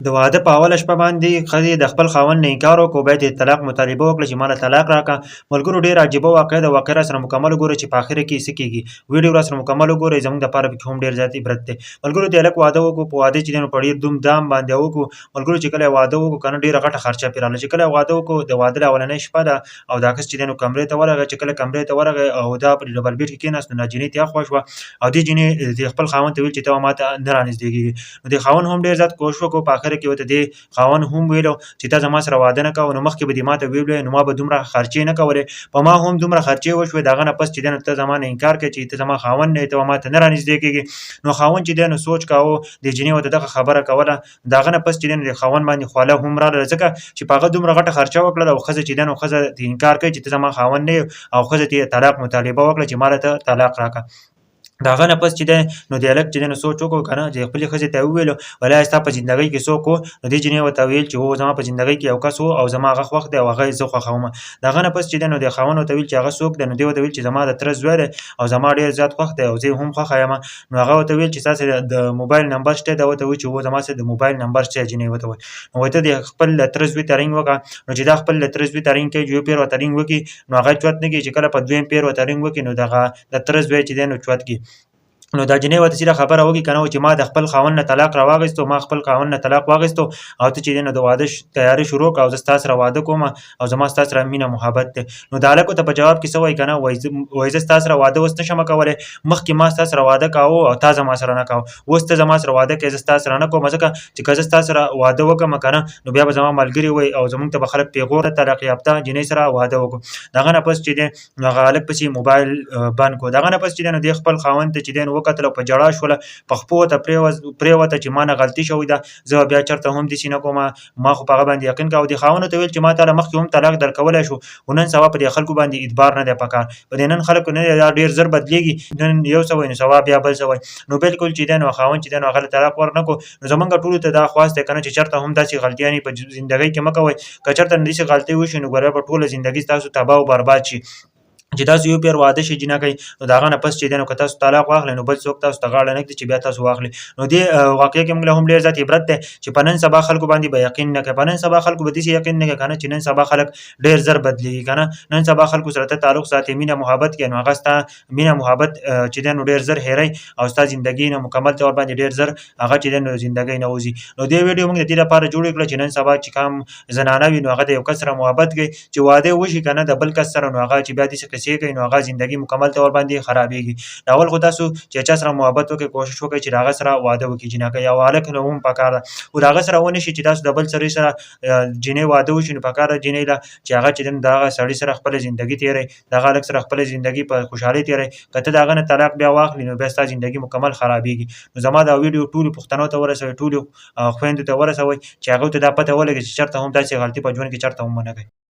د واده په اوله شپه باندې ښځې د خپل خاوند نه انکار وکړو، بیا یې د طلاق مطالبه وکړه چې ما له طلاق راکړه. ملګرو ډېره عجیبه واقعه ده، واقعه راسره مکمل وګورئ چې په اخره کې څه کېږي. ویډیو راسره مکمل وګورئ، زموږ دپاره پکې هم ډېر زیات عبرت دی. ملګرو د هلک واده وکړو، په واده چې دی نو په ډېر دومدام باندې وکړو. ملګرو چې کله یې واده وکړو که نه ډېره غټه خرچه پرې راغله. چې کله یې واده وکړو د واده اولنۍ شپه ده او دا کس چې دی نو کمرې ته ورغی. چې کله کمرې ته ورغی او دا پر ډبل بېډ کې کېناست نو دا جینۍ ته یخ وشوه او دې جینۍ د خپل خاوند ته ویل چې ته ما ته نه رانږدې کېږې. نو د خاوند هم ډېر زیات کوښښ وکړو، په اخره کې ورته دې خاوند هم ویلو چې ته زما سره واده نه کوه، نو مخکې به دې ما ته ویلو نو ما به دومره خرچې نه کولې. په ما هم دومره خرچې وشوې، د هغه نه پس چې دی نو ته زما نه انکار کوې چې ته زما خاوند نه یې، ته ما ته نه رانږدې کېږې. نو خاوند چې دی نو سوچ کاوه، د جینۍ ورته دغه خبره کوله. د هغه نه پس چې دی نو د خاوند باندې خواله هم راغله، ځکه چې په هغه دومره غټه خرچه وکړله او ښځه چې دی نو ښځه ته انکار کوي چې ته زما خاوند نه یې او ښځه ته یې طلاق مطالبه وکړه چې ما له ته طلاق راکړه. د هغه نه پس چې دی نو د هلک چې دی نو سوچ وکړو که نه، چې خپلې ښځې ته یې وویلو وایي ستا په زندګۍ کې څوک و؟ نو دې جینۍ ورته ویل چې هو زما په زندګۍ کې یو کس و او زما هغه خوښ دی او هغه یې زه خوښومه. د هغه نه پس چې دی نو د خاوند ورته ویل چې هغه څوک دی؟ نو دې ورته ویل چې زما د تره زوی دی او زما ډېر زیات خوښ دی او زه یې هم خوښه یم. نو هغه ورته ویل چې ستاسې د موبایل نمبر شته؟ دا ورته وایي چې هو زما سره د موبایل نمبر شته. جینۍ ورته وایي نو وایي ته د خپل تره زوی ته رنګ وکړه. نو چې دا خپل د تره زوی ته رنګ کوي، یو پیر ورته رنګ وکړي نو هغه چوت نه کېږي. چې کله په دویم پیر ورته رنګ وکړي نو دغه د تره زوی چې دی نو چوت کړي. نو دا جینۍ ورته سیده خبره وکړي که نه، چې ما د خپل خاوند نه طلاق راواخیستو، ما خپل خاوند نه طلاق واخیستو او ته چې دی نو د واده تیاري شروع کړه او زه ستا سره واده کوم او زما ستا سره مینه محبت دی. نو د هلک ورته په جواب کې څه وایي که نه، وایي زه ستا سره واده اوس نه شم کولی، مخکې ما ستا سره واده کاوه او تا زما سره نه کاوه، اوس ته زما سره واده کوې، زه ستا سره نه کوم، ځکه چې که زه ستا سره واده وکړم که نه نو بیا به زما ملګري وایي او زموږ ته به خلک پېغوره طلاق یافته جینۍ سره واده وکړو. د هغه نه پس چې دی نو هغه هلک پسې موبایل بند کړو. د هغه نه پس چې دی نو دې خپل خاوند ته چې دی نو وکتل او په ژړا شوله، په خپو ورته پرېوته چې ما نه غلطي شوې ده، زه بیا چېرته هم داسې نه کوم، ما خو په هغه باندې یقین کوه. د خاوند ورته ویل چې ما تاله مخکې هم طلاق درکولی شو، خو نن سبا په دې خلکو باندې اعتبار نه دی پکار، په دې نن خلکو نه دا ډېر زر بدلېږي، نن یو څه وایي نو سبا بیا بل څه وایي. نو بلکل چې دی نو خاوند چې دی نو هغه له طلاق ورنه کړو. نو زمونږ ټولو ته دا خواست دی که نه چې چېرته هم داسې غلطیانې په زندګۍ کې مه کوئ. که چېرته داسې غلطۍ وشي نو ګوره به ټوله زندګي ستاسو تباه او برباد شي. چې تاسو یو پیر واده شي جینکۍ نو د هغه نه پس چې دی نو که تاسو طلاق واخلئ نو بل څوک تاسو ته غاړه نه ږدي چې بیا تاسو واخلئ. نو دې واقعه کې موږ له هم ډېر زیات عبرت دی چې په نن سبا خلکو باندې به یقین نه کوي، په نن سبا خلکو به داسې یقین نه کوي که نه چې نن سبا خلک ډېر زر بدلېږي که نه. نن سبا خلکو سره ته تعلق ساتې، مینه محبت کوي، نو هغه ستا مینه محبت چې دی نو ډېر زر هېروي او ستا زندګۍ نه مکمل طور باندې ډېر زر هغه چې دی نو زندګۍ نه وځي. نو دې ویډیو موږ د دې لپاره جوړې کړه چې نن سبا چې کوم زنانه وي نو هغه د یو کس سره محبت کوي، چې واده وشي که نه د بل کس سره نو هغه چې بیا داسې قصې کوي نو هغه زندګي مکمل طور باندې خرابېږي. اول خو تاسو چې چا سره محبت وکړئ کوښښ وکړئ چې د هغه سره واده وکړئ جینکۍ، او هلک نه هم پکار ده خو د هغه سره ونه شي چې تاسو د بل سړي سره جینۍ واده وشي نو پکار ده جینۍ له چې هغه چې دی نو د هغه سړي سره خپله زندګي تېروي، د هغه هلک سره خپله زندګي په خوشحالۍ تېروي. که ته د هغه نه طلاق بیا واخلي نو بیا ستا زندګي مکمل خرابېږي. نو زما دا ویډیو ټولو پښتنو ته ورسوئ، ټولو خویندو ته ورسوئ چې هغوی ته دا پته ولګي چې چېرته هم داسې غلطي په ژوند کې چېرته هم ونه کوئ.